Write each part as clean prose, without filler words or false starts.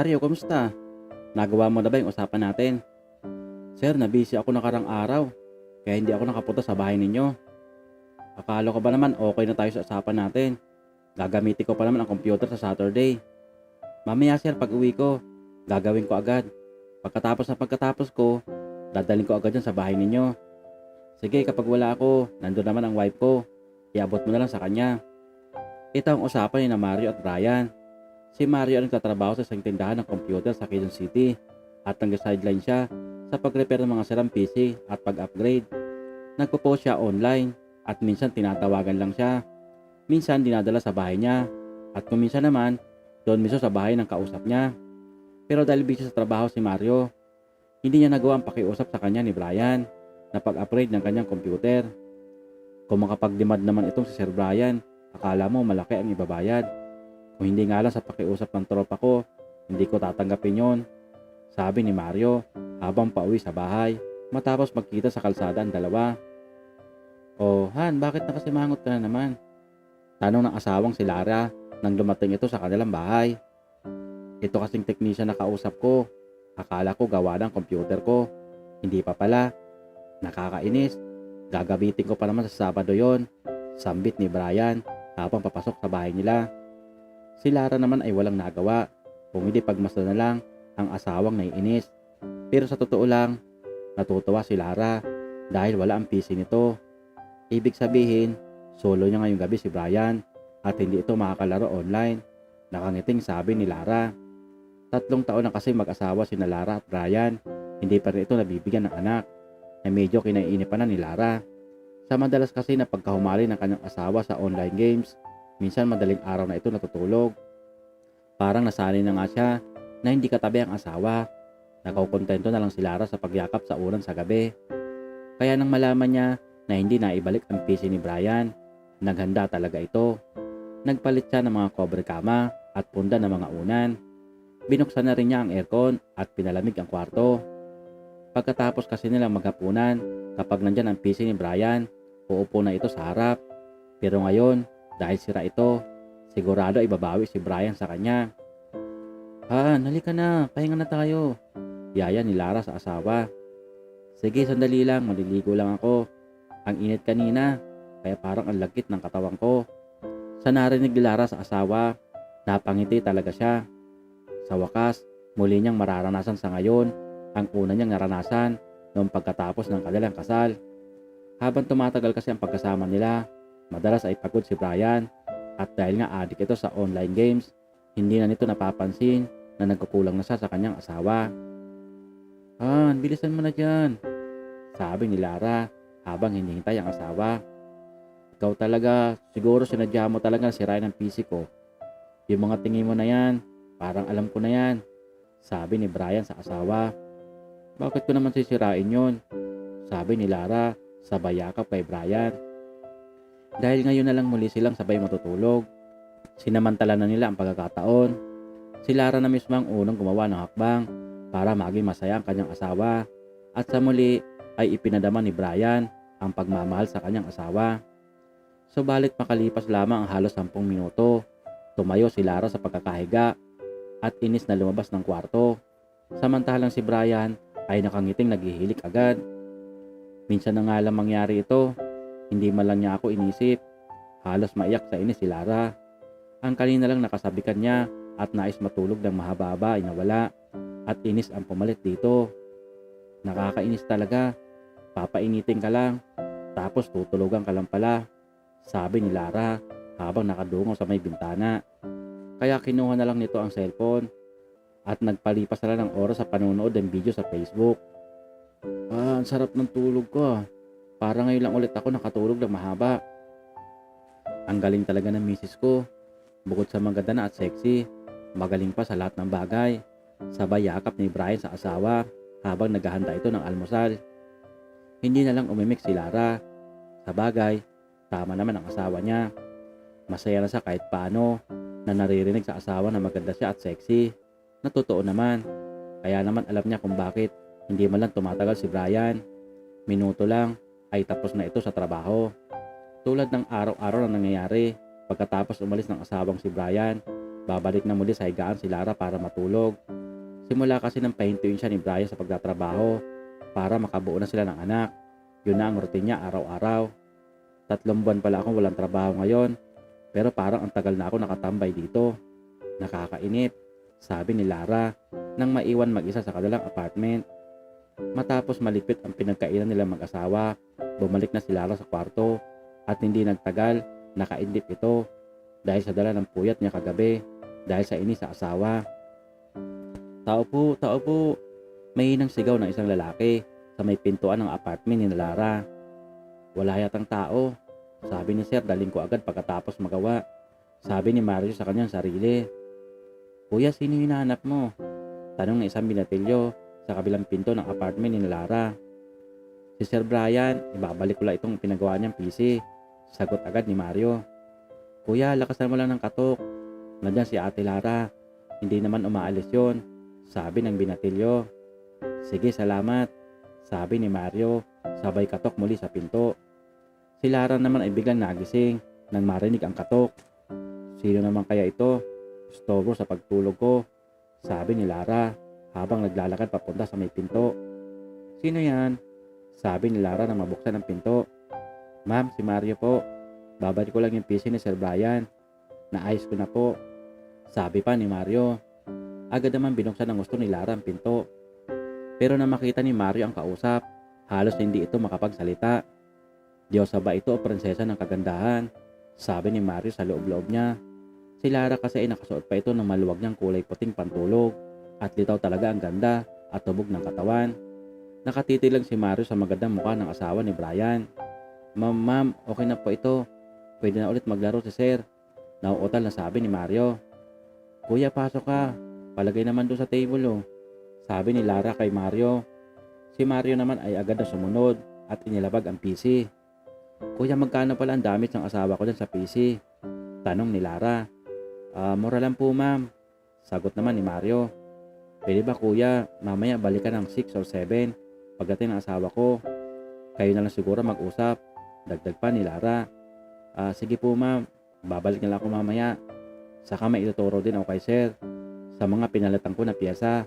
Mario, kumusta? Nagawa mo na ba yung usapan natin? Sir, nabisi ako nakarang araw. Kaya hindi ako nakapunta sa bahay ninyo. Akala ko ba naman okay na tayo sa usapan natin? Gagamitin ko pa naman ang computer sa Saturday. Mamaya sir, pag uwi ko, gagawin ko agad. Pagkatapos ko, dadalhin ko agad yan sa bahay ninyo. Sige, kapag wala ako, nandun naman ang wife ko. Iabot mo na lang sa kanya. Ito ang usapan ni na Mario at Brian. Si Mario ay nagtatrabaho sa isang tindahan ng computer sa Quezon City at nag-sideline siya sa pag-repair ng mga sirang PC at pag-upgrade. Nagpo-post siya online at minsan tinatawagan lang siya. Minsan dinadala sa bahay niya at kung minsan naman doon mismo sa bahay ng kausap niya. Pero dahil busy sa trabaho si Mario, hindi niya nagawa ang pakiusap sa kanya ni Brian na pag-upgrade ng kanyang computer. Kung makapag-demand naman itong si Sir Brian, akala mo malaki ang ibabayad. Kung hindi nga lang sa pakiusap ng tropa ko, hindi ko tatanggapin yon, sabi ni Mario habang pauwi sa bahay matapos magkita sa kalsada ang dalawa. Oh, Han, bakit nakasimangot ka na naman? Tanong ng asawang si Lara nang dumating ito sa kanilang bahay. Ito kasing technician na kausap ko. Akala ko gawa ng computer ko. Hindi pa pala. Nakakainis. Gagamitin ko pa naman sa Sabado yon, sambit ni Brian habang papasok sa bahay nila. Si Lara naman ay walang nagawa, kung hindi pagmasdan na lang ang asawang naiinis. Pero sa totoo lang, natutuwa si Lara dahil wala ang PC nito. Ibig sabihin, solo niya ngayong gabi si Brian at hindi ito makakalaro online. Nakangiting sabi ni Lara. 3 taon na kasi mag-asawa si Lara at Brian, hindi pa rin ito nabibigyan ng anak na medyo kinaiinipan na ni Lara. Sa madalas kasi na pagkahumali ng kanyang asawa sa online games, minsan madaling araw na ito natutulog. Parang nasanay na nga siya na hindi katabi ang asawa. Nakakontento na lang si Lara sa pagyakap sa ulan sa gabi. Kaya nang malaman niya na hindi naibalik ang PC ni Brian, naghanda talaga ito. Nagpalit siya ng mga cover kama at punda ng mga unan. Binuksan na rin niya ang aircon at pinalamig ang kwarto. Pagkatapos kasi nilang maghapunan, kapag nandyan ang PC ni Brian, uupo na ito sa harap. Pero ngayon, dahil sira ito, sigurado ay babawi si Brian sa kanya. Han, halika na, pahinga na tayo. Yaya ni Lara sa asawa. Sige, sandali lang, maliligo lang ako. Ang init kanina, kaya parang ang lagkit ng katawan ko. Sa narinig ni Lara sa asawa, napangiti talaga siya. Sa wakas, muli niyang mararanasan sa ngayon ang una niyang naranasan noong pagkatapos ng kanilang kasal. Habang tumatagal kasi ang pagkasama nila, madalas ay pagod si Brian at dahil nga adik ito sa online games, hindi na nito napapansin na nagkukulang na siya sa kanyang asawa. Han, bilisan mo na dyan, sabi ni Lara habang hinihintay ang asawa. Ikaw talaga, siguro sinadya mo talaga sirain ang PC ko. Yung mga tingin mo na yan, parang alam ko na yan, sabi ni Brian sa asawa. Bakit ko naman sisirain yon? Sabi ni Lara sabay yakap kay Brian. Dahil ngayon na lang muli silang sabay matutulog. Sinamantala na nila ang pagkakataon. Si Lara na mismo ang unang gumawa ng hakbang para maging masaya ang kanyang asawa. At sa muli ay ipinadama ni Brian ang pagmamahal sa kanyang asawa. Subalit makalipas lamang ang halos 10 minuto, tumayo si Lara sa pagkakahiga at inis na lumabas ng kwarto. Samantalang si Brian ay nakangiting naghihilik agad. Minsan na nga lang mangyari ito, hindi man lang niya ako inisip. Halos maiyak sa inis si Lara. Ang kanina lang nakasabikan niya at nais matulog ng mahaba ay nawala at inis ang pumalit dito. Nakakainis talaga. Papainitin ka lang, tapos tutulugan ka lang pala, sabi ni Lara habang nakadungo sa may bintana. Kaya kinuha na lang nito ang cellphone at nagpalipas na lang ng oras sa panonood ng video sa Facebook. Ang sarap ng tulog ko. Parang ngayon lang ulit ako nakatulog ng mahaba. Ang galing talaga ng misis ko. Bukod sa maganda na at sexy, magaling pa sa lahat ng bagay. Sabay yakap ni Brian sa asawa habang naghahanda ito ng almusal. Hindi na lang umimik si Lara. Sa bagay, tama naman ang asawa niya. Masaya na siya kahit paano na naririnig sa asawa na maganda siya at sexy. Natotoo naman. Kaya naman alam niya kung bakit hindi man lang tumatagal si Brian. Minuto lang ay tapos na ito sa trabaho. Tulad ng araw-araw na nangyayari, pagkatapos umalis ng asawang si Brian, babalik na muli sa higaan si Lara para matulog. Simula kasi ng pahintuin siya ni Brian sa pagtatrabaho para makabuo na sila ng anak. Yun na ang routine niya araw-araw. 3 buwan pala akong walang trabaho ngayon, pero parang ang tagal na ako nakatambay dito. Nakakainip, sabi ni Lara nang maiwan mag-isa sa kanilang apartment. Matapos malipit ang pinagkainan nila mag-asawa, bumalik na si Lara sa kwarto at hindi nagtagal, nakaidlip ito dahil sa dala ng puyat niya kagabi dahil sa inis sa asawa. Tao po, tao po. May hinang sigaw ng isang lalaki sa may pintuan ng apartment ni Lara. Wala yatang tao, sabi ni Sir, daling ko agad pagkatapos magawa. Sabi ni Mario sa kanyang sarili. Kuya, sino hinahanap mo? Tanong ng isang binatilyo sa kabilang pinto ng apartment ni Lara. Si Sir Brian, ibabalik ko lang itong pinagawa niyang PC. Sagot agad ni Mario. Kuya, lakasan mo lang ng katok. Nandiyan si Ate Lara. Hindi naman umaalis yon, sabi ng binatilyo. Sige, salamat, sabi ni Mario, sabay katok muli sa pinto. Si Lara naman ay biglang nagising nang marinig ang katok. Sino naman kaya ito? Istorbo sa pagtulog ko, sabi ni Lara habang naglalakad papunta sa may pinto. Sino yan? Sabi ni Lara nang mabuksan ang pinto. Ma'am, si Mario po. Babalik ko lang yung PC ni Sir Brian. Naayos ko na po, sabi pa ni Mario. Agad naman binuksan ng gusto ni Lara ang pinto. Pero nang makita ni Mario ang kausap, halos hindi ito makapagsalita. Diyosa ba ito o prinsesa ng kagandahan? Sabi ni Mario sa loob-loob niya. Si Lara kasi ay nakasuot pa ito ng maluwag niyang kulay puting pantulog at litaw talaga ang ganda at tubog ng katawan. Nakatitig lang si Mario sa magandang mukha ng asawa ni Brian. Ma'am, okay na po ito. Pwede na ulit maglaro si Sir. Nauutal na sabi ni Mario. Kuya, pasok ka. Palagay naman doon sa table oh, sabi ni Lara kay Mario. Si Mario naman ay agad na sumunod at inilabag ang PC. Kuya, magkano pala ang damage ng asawa ko dyan sa PC? Tanong ni Lara. Mura lang po ma'am, sagot naman ni Mario. Pwede ba kuya, mamaya balikan ng 6 or 7 pagdating ng asawa ko? Kayo na lang siguro mag-usap, dagdag pa ni Lara. Sige po ma'am, babalik na lang ako mamaya. Saka may ituturo din ako kay Sir sa mga pinalitan ko na piyesa.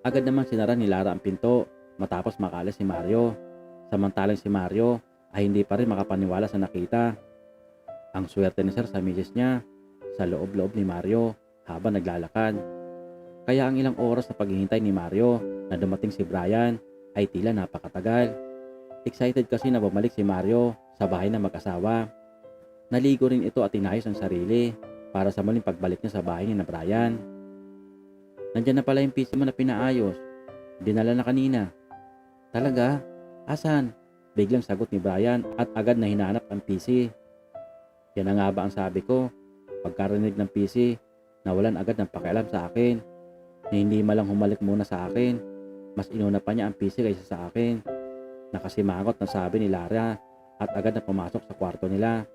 Agad naman sinara ni Lara ang pinto matapos makaalis si Mario. Samantalang si Mario ay hindi pa rin makapaniwala sa nakita. Ang swerte ni Sir sa misis niya, sa loob-loob ni Mario habang naglalakad. Kaya ang ilang oras na paghihintay ni Mario na dumating si Brian ay tila napakatagal. Excited kasi na bumalik si Mario sa bahay ng mag-asawa. Naligo rin ito at inayos ang sarili para sa muling pagbalik niya sa bahay ni na Brian. Nandiyan na pala yung PC mo na pinaayos. Dinala na kanina. Talaga? Asan? Biglang sagot ni Brian at agad na hinanap ang PC. Yan na nga ba ang sabi ko? Pagkarinig ng PC, nawalan agad ng pakialam sa akin. Na hindi malang humalik muna sa akin. Mas inuna pa niya ang PC kaysa sa akin. Nakasimangot na sabi ni Lara at agad na pumasok sa kwarto nila.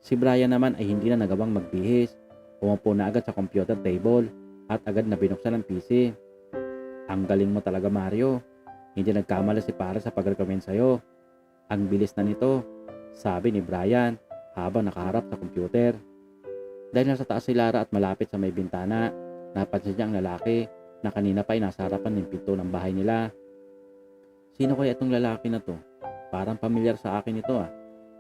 Si Brian naman ay hindi na nagawang magbihis. Umupo na agad sa computer table at agad na binuksan ang PC. Ang galing mo talaga Mario. Hindi nagkamali si pare sa pag-recommend sa'yo. Ang bilis na nito, sabi ni Brian habang nakaharap sa computer. Dahil nasa taas si Lara at malapit sa may bintana, napansin niya ang lalaki na kanina pa ay nasa harapan ng pinto ng bahay nila. Sino kaya itong lalaki na to? Parang pamilyar sa akin ito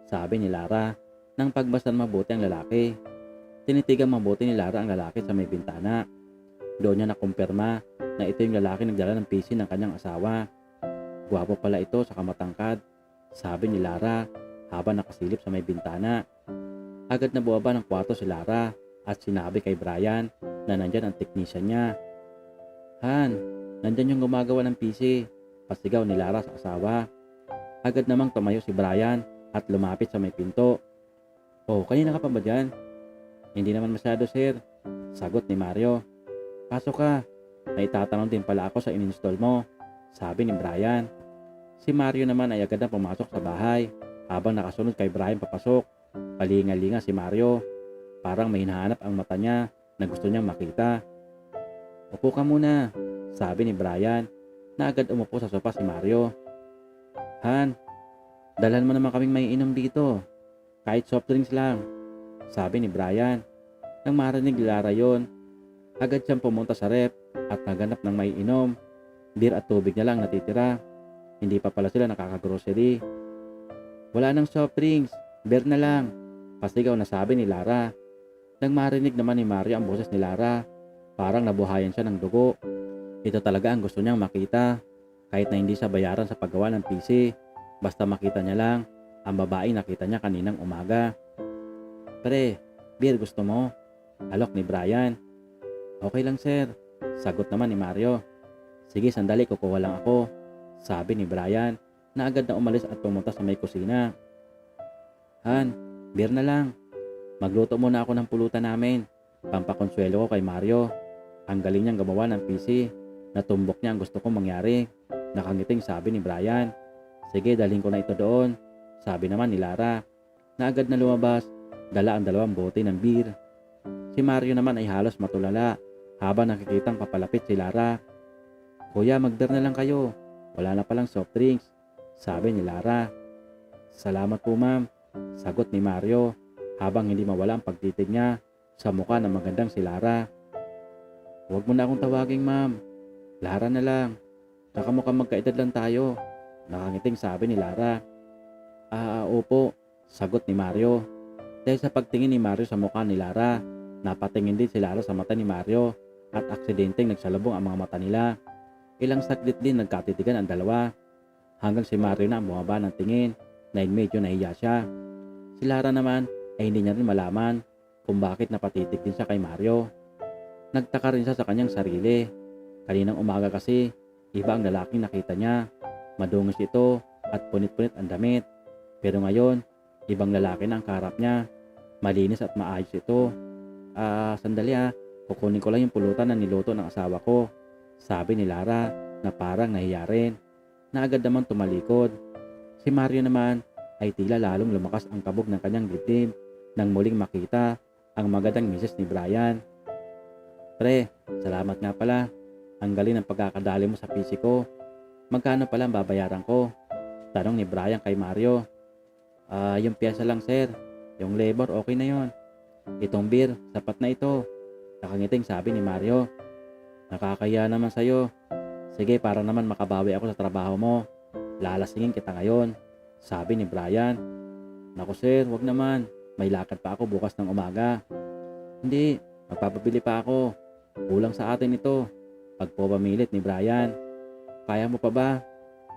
sabi ni Lara nang pagbastan mabuti ang lalaki. Tinitigan mabuti ni Lara ang lalaki sa may bintana. Doon niya nakumpirma na ito yung lalaki nagdala ng PC ng kanyang asawa. Gwapo pala ito sa kamatangkad, sabi ni Lara habang nakasilip sa may bintana. Agad na buwaba ng kwarto si Lara at sinabi kay Brian na nandyan ang technician niya. Han, nandyan yung gumagawa ng PC, pasigaw ni Lara sa asawa. Agad namang tumayo si Brian at lumapit sa may pinto. Oh, kanina ka pa ba dyan? Hindi naman masyado sir, sagot ni Mario. Pasok ka, may tatanong din pala ako sa in-install mo, sabi ni Brian. Si Mario naman ay agad na pumasok sa bahay habang nakasunod kay Brian papasok. Palinga-linga si Mario, parang may hinahanap ang mata niya na gusto niyang makita. Upo ka muna, sabi ni Brian na agad umupo sa sofa si Mario. Han, dalhan mo naman kaming may inom dito, kahit soft drinks lang, sabi ni Brian. Nang marinig ni Lara yon, Agad siyang pumunta sa ref at naganap ng may inom. Beer at tubig na lang natitira. Hindi pa pala sila nakakagrocery. Wala nang soft drinks, beer na lang. Pasigaw na sabi ni Lara. Nang marinig naman ni Mario ang boses ni Lara, parang nabuhayan siya ng dugo. Ito talaga ang gusto niyang makita. Kahit na hindi siya bayaran sa paggawa ng PC, basta makita niya lang ang babae nakita niya kaninang umaga. Pre, beer gusto mo? Alok ni Brian. Okay lang sir, sagot naman ni Mario. Sige sandali, kukuha lang ako, sabi ni Brian na agad na umalis at pumunta sa may kusina. Han, beer na lang. Magluto muna ako ng pulutan namin. Pampakonsuelo ko kay Mario. Ang galing niyang gumawa ng PC. Natumbok niya ang gusto kong mangyari. Nakangiting sabi ni Brian. Sige, dalhin ko na ito doon, sabi naman ni Lara na agad na lumabas, dala ang 2 bote ng beer. Si Mario naman ay halos matulala habang nakikitang papalapit si Lara. Kuya, mag-beer na lang kayo. Wala na palang soft drinks, sabi ni Lara. Salamat po ma'am, sagot ni Mario habang hindi mawala ang pagtitig niya sa mukha ng magandang si Lara. Huwag mo na akong tawaging ma'am, Lara na lang. Saka mukhang magkaedad lang tayo, nakangiting sabi ni Lara. Opo, sagot ni Mario. Dahil sa pagtingin ni Mario sa mukha ni Lara, napatingin din si Lara sa mata ni Mario at aksidenteng nagsalubong ang mga mata nila. Ilang saglit din nagkatitigan ang dalawa hanggang si Mario na ang bumaba ng tingin na medyo nahiya siya. Si Lara naman ay hindi niya rin malaman kung bakit napatitig din siya kay Mario. Nagtaka rin siya sa kanyang sarili. Kaninang umaga kasi, iba ang lalaking nakita niya. Madungis ito at punit-punit ang damit. Pero ngayon, ibang lalaki na ang kaharap niya. Malinis at maayos ito. Sandali kukunin ko lang yung pulutan na niluto ng asawa ko, sabi ni Lara na parang nahiya rin, na agad naman tumalikod. Si Mario naman ay tila lalong lumakas ang kabog ng kanyang dibdib nang muling makita ang magandang misis ni Brian. Pre, salamat nga pala. Ang galing ng pagkakadali mo sa PC ko. Magkano pala ang babayaran ko? Tanong ni Brian kay Mario. Yung piyesa lang sir. Yung labor okay na yon. Itong beer, sapat na ito. Nakangiting sabi ni Mario. Nakakaya naman sa'yo. Sige, para naman makabawi ako sa trabaho mo, lalasingin kita ngayon, sabi ni Brian. Naku sir, wag naman. May lakad pa ako bukas ng umaga. Hindi, magpapabili pa ako. Kulang sa atin ito. Pagpapamilit ni Brian. Kaya mo pa ba?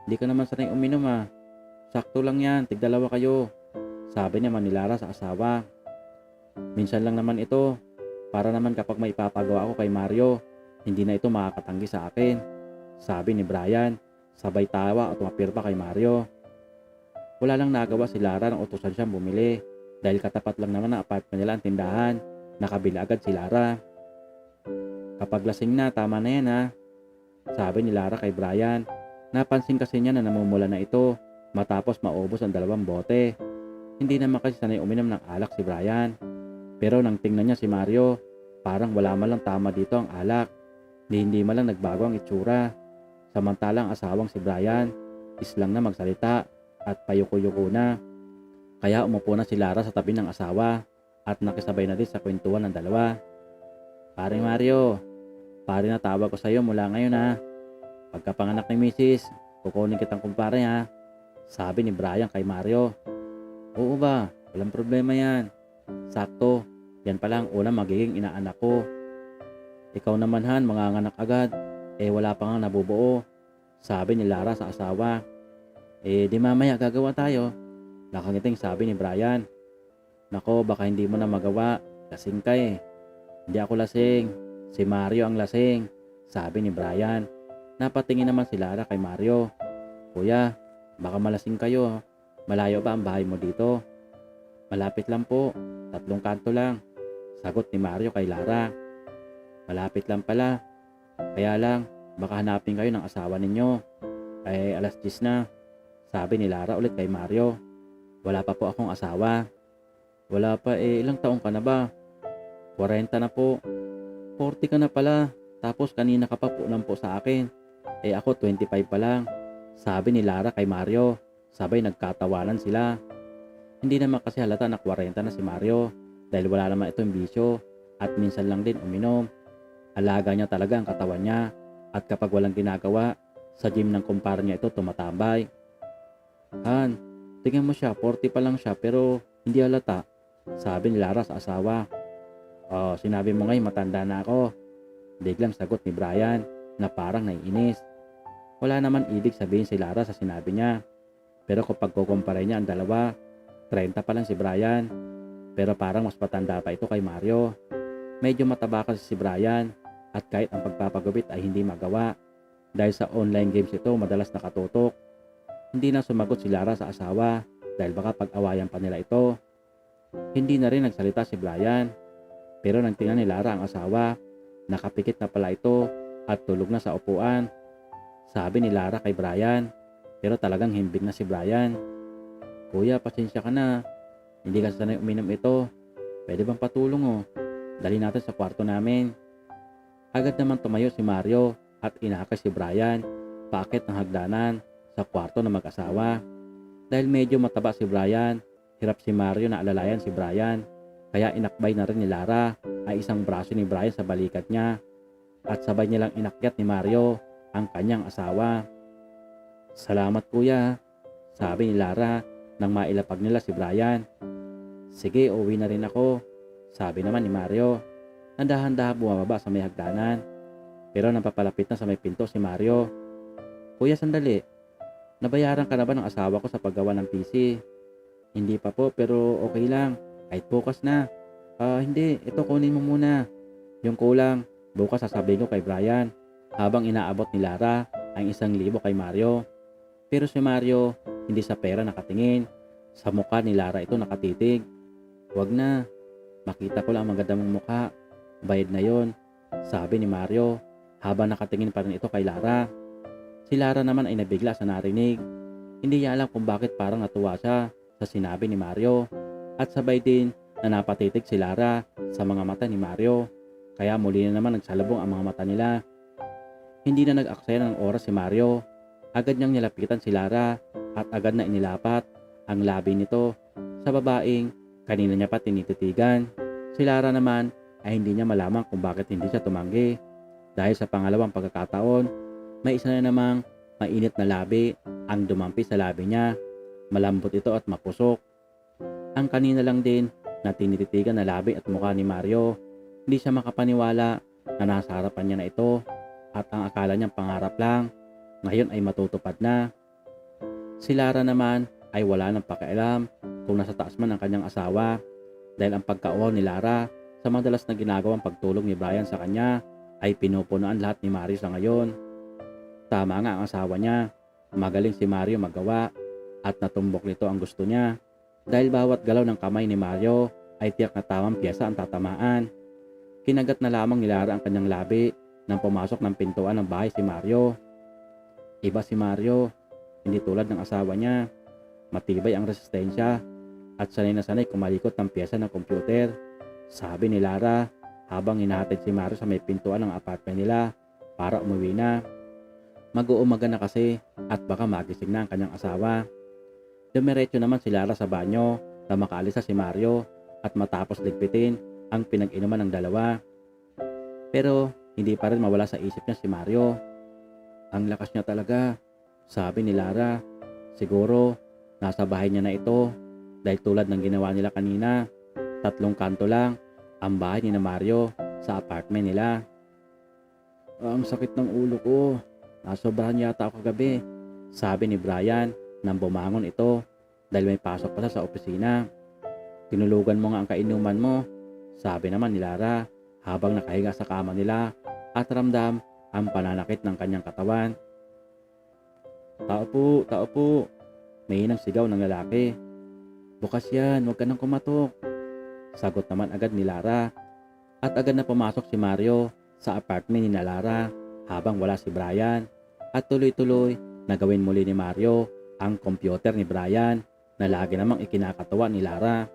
Hindi ka naman sanay uminom Sakto lang yan, tig-2 kayo, sabi naman ni Lara sa asawa. Minsan lang naman ito, para naman kapag may ipapagawa ako kay Mario, hindi na ito makakatanggi sa akin, sabi ni Brian, sabay tawa at umapirpa kay Mario. Wala lang nagawa si Lara nang utusan siyang bumili, dahil katapat lang naman ang apartment nila ang tindahan, nakabili agad si Lara. Kapag lasing na, tama na yan sabi ni Lara kay Brian. Napansin kasi niya na namumula na ito matapos maubos ang 2 bote. Hindi naman kasi sanay uminom ng alak si Brian. Pero nang tingnan niya si Mario, parang wala man lang tama dito ang alak. Hindi man lang nagbago ang itsura. Samantalang asawang si Brian, islang na magsalita at payuko-yuko na. Kaya umupo na si Lara sa tabi ng asawa at nakisabay na din sa kwentuhan ng dalawa. Pare Mario, pare na tawag ko sa iyo mula ngayon Pagkapanganak ni Mrs., kukunin kitang kumpare sabi ni Brian kay Mario. Oo ba, walang problema yan. Sakto, yan pala ang unang magiging inaanak ko. Ikaw naman manganganak agad, wala pa nga nabubuo, sabi ni Lara sa asawa. Di mamaya gagawa tayo, nakangiting sabi ni Brian. Nako, baka hindi mo na magawa, lasing ka Hindi ako lasing, si Mario ang lasing, sabi ni Brian. Napatingin naman si Lara kay Mario. Kuya, baka malasing kayo Malayo ba ang bahay mo dito? Malapit lang po, 3 kanto lang, sagot ni Mario kay Lara. Malapit lang pala, kaya lang baka hanapin kayo ng asawa ninyo. 10:00 na, sabi ni Lara ulit kay Mario. Wala pa po akong asawa. Wala pa ilang taong ka na ba? 40 na po. 40 ka na pala, tapos kanina ka pa po lang po sa akin. Ako 25 pa lang, sabi ni Lara kay Mario. Sabay nagkatawanan sila. Hindi naman kasi halata na 40 na si Mario dahil wala naman itong bisyo at minsan lang din uminom. Alaga niya talaga ang katawan niya at kapag walang ginagawa, sa gym ng kumpara niya ito tumatambay. Han, tingnan mo siya, 40 pa lang siya pero hindi halata, sabi ni Lara sa asawa. Oh, sinabi mo ngayon matanda na ako, biglang sagot ni Brian na parang naiinis. Wala naman ibig sabihin si Lara sa sinabi niya. Pero kapag kukumpara niya ang dalawa, 30 pa lang si Brian. Pero parang mas matanda pa ito kay Mario. Medyo mataba kasi si Brian at kahit ang pagpapagupit ay hindi magawa. Dahil sa online games ito madalas nakatutok. Hindi na sumagot si Lara sa asawa dahil baka pag-awayan pa nila ito. Hindi na rin nagsalita si Brian. Pero nang tingnan ni Lara ang asawa, nakapikit na pala ito at tulog na sa upuan. Sabi ni Lara kay Brian, pero talagang himbing na si Brian. Kuya, pasensya ka na. Hindi ka sanay uminom ito. Pwede bang patulong oh? Dali natin sa kwarto namin. Agad naman tumayo si Mario at inakay si Brian paakit ng hagdanan sa kwarto ng mag-asawa. Dahil medyo mataba si Brian, hirap si Mario na alalayan si Brian. Kaya inakbay na rin ni Lara ay isang braso ni Brian sa balikat niya at sabay nilang inakyat ni Mario ang kanyang asawa. Salamat kuya, sabi ni Lara nang mailapag nila si Brian. Sige, uwi na rin ako, sabi naman ni Mario. Handa-handa bumababa sa may hagdanan. Pero napapalapit na sa may pinto si Mario. Kuya, sandali. Nabayaran ka na ba ng asawa ko sa paggawa ng PC? Hindi pa po, pero okay lang. Kahit bukas na. Hindi. Ito kunin mo muna. Yung kulang, bukas sasabihin ko kay Brian. Habang inaabot ni Lara ang 1,000 kay Mario. Pero si Mario, hindi sa pera nakatingin. Sa mukha ni Lara ito nakatitig. Wag na. Makita ko lang ang maganda mong mukha. Bayad na yon, sabi ni Mario. Habang nakatingin pa rin ito kay Lara. Si Lara naman ay nabigla sa narinig. Hindi niya alam kung bakit parang natuwa siya sa sinabi ni Mario. At sabay din na napatitig si Lara sa mga mata ni Mario. Kaya muli na naman nagsalubong ang mga mata nila. Hindi na nag-aksaya ng oras si Mario. Agad niyang nilapitan si Lara at agad na inilapat ang labi nito sa babaeng kanina niya pa tinititigan. Si Lara naman ay hindi niya malaman kung bakit hindi siya tumanggi. Dahil sa pangalawang pagkakataon, may isa na namang mainit na labi ang dumampi sa labi niya. Malambot ito at mapusok. Ang kanina lang din na tinititigan na labi at mukha ni Mario. Hindi siya makapaniwala na nasa harapan niya na ito at ang akala niyang pangarap lang, ngayon ay matutupad na. Si Lara naman ay wala nang pakialam kung nasa taas man ang kanyang asawa dahil ang pagkauhaw ni Lara sa madalas na ginagawang pagtulong ni Brian sa kanya ay pinupunuan lahat ni Mario sa ngayon. Tama nga ang asawa niya, magaling si Mario magawa at natumbok nito ang gusto niya dahil bawat galaw ng kamay ni Mario ay tiyak na tamang piyesa ang tatamaan. Kinagat na lamang ni Lara ang kanyang labi nang pumasok ng pintuan ng bahay si Mario. Iba si Mario, hindi tulad ng asawa niya. Matibay ang resistensya at sanay na sanay kumalikot ng piyesa ng computer, sabi ni Lara habang hinahatid si Mario sa may pintuan ng apartment nila para umuwi na. Mag-uumaga na kasi at baka magising na ang kanyang asawa. Dumiretso naman si Lara sa banyo na makaalis na si Mario at matapos ligpitin ang pinag-inuman ng dalawa. Pero hindi pa rin mawala sa isip niya si Mario. Ang lakas niya talaga, sabi ni Lara. Siguro nasa bahay niya na ito dahil tulad ng ginawa nila kanina, 3 kanto lang ang bahay ni na Mario sa apartment nila. Ang sakit ng ulo ko. Nasobrahan yata ako kagabi, sabi ni Brian nang bumangon ito dahil may pasok pa siya sa opisina. Tinulugan mo nga ang kainuman mo, sabi naman ni Lara habang nakahiga sa kama nila at ramdam ang pananakit ng kanyang katawan. Tao po, may hinang sigaw ng lalaki. Bukas yan, huwag ka nang kumatok, sagot naman agad ni Lara at agad na pumasok si Mario sa apartment ni na Lara habang wala si Brian at tuloy-tuloy na gawin muli ni Mario ang computer ni Brian na lagi namang ikinakatawa ni Lara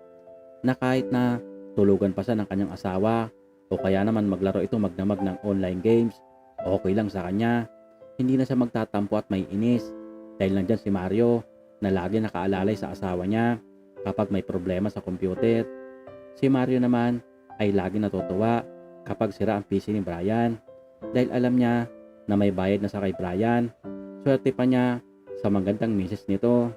na kahit na tulugan pa siya ng kanyang asawa o kaya naman maglaro ito magdamag ng online games, okay lang sa kanya. Hindi na siya magtatampo at may inis dahil nandyan si Mario na lagi nakaalalay sa asawa niya kapag may problema sa computer. Si Mario naman ay lagi natutuwa kapag sira ang PC ni Brian dahil alam niya na may bayad na sa kay Brian. Swerte pa niya sa magandang misis nito